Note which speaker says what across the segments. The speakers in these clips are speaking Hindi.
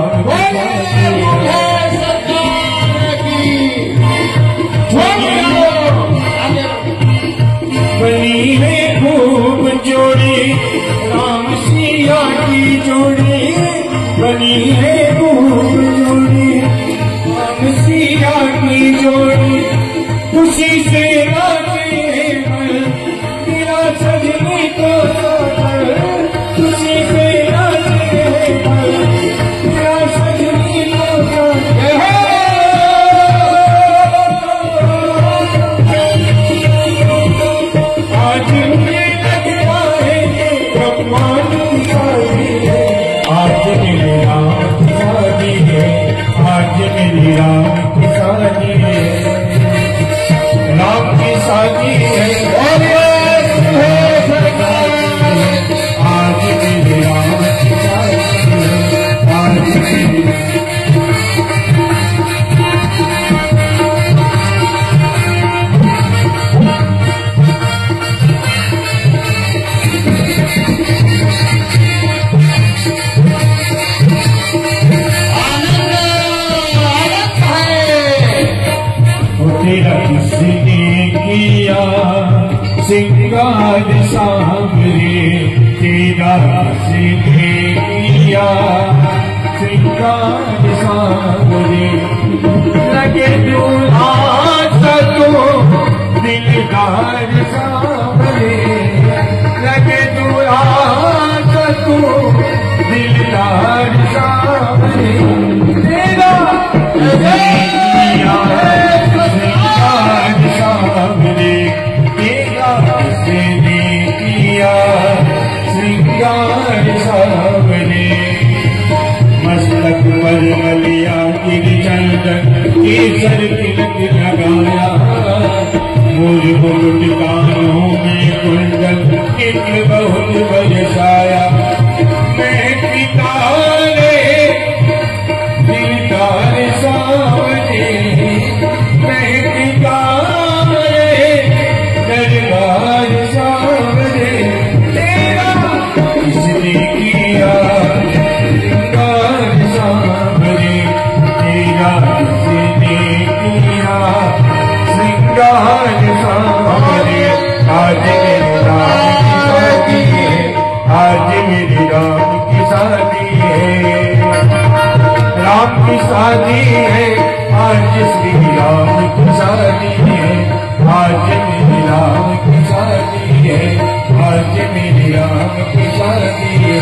Speaker 1: राम बनी है खूब जोड़ी राम सिया की जोड़ी बनी है खूब जोड़ी राम सिया की जोड़ी खुशी से नाचे तेरा सजनी को खुशी से नाचे तेरा सजनी को आज मुझे लगता है ब्रह्मांड की शादी है आज मेरी राम की शादी है आज मेरी राम की शादी है राम की शादी है आज मेरी राम की शादी है आज मेरी तेरा किसने किया सिंगार सांवरे तेरा किसने किया सिंगार सांवरे लगे दूल्हा सा तो दिलदार सांवरे लगे दूल्हा सा तो दिलदार सांवरे तेरा किया सांवरे तेरा किसने किया श्रृंगार सांवरे मस्तक पर मलिया गिर चंदन केसर तिलक लगाया मोर मुकुट कानों में कुंडल इत्र बहुत बरसाया मैं पिता रे दिलदार सांवरे मैं पिता दरबार सांवरे तेरा किसने किया श्रृंगार सांवरे तेरा किसने किया श्रृंगार सांवरे आज मेरे राम की शादी है आज मेरी राम की शादी है राम की शादी है आज श्री राम की शादी है आज मेरी राम की शादी है आज मेरी राम की शादी है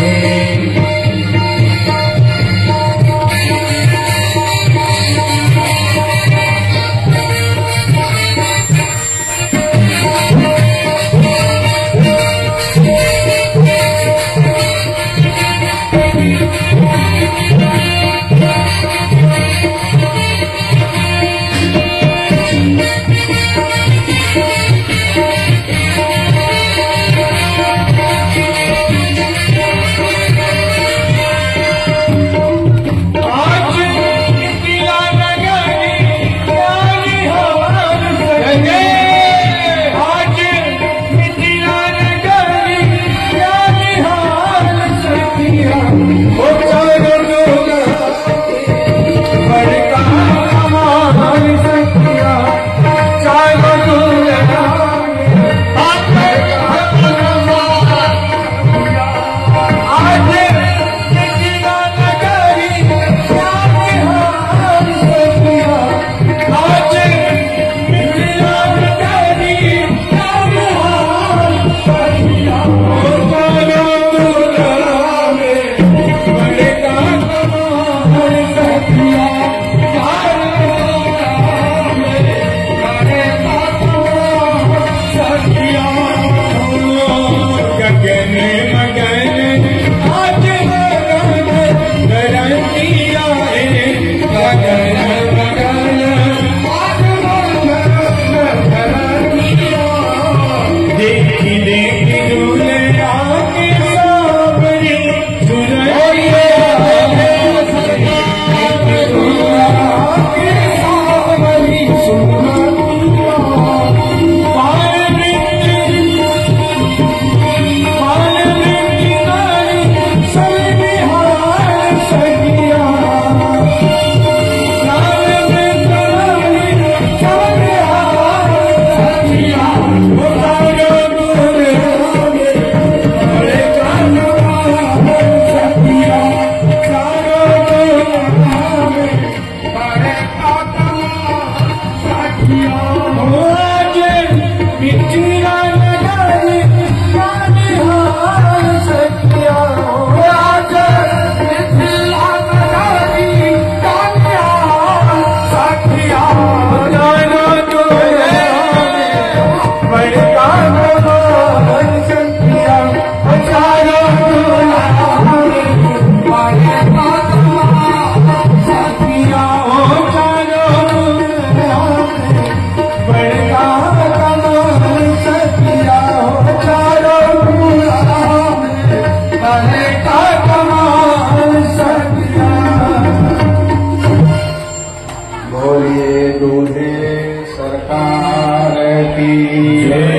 Speaker 1: की जय।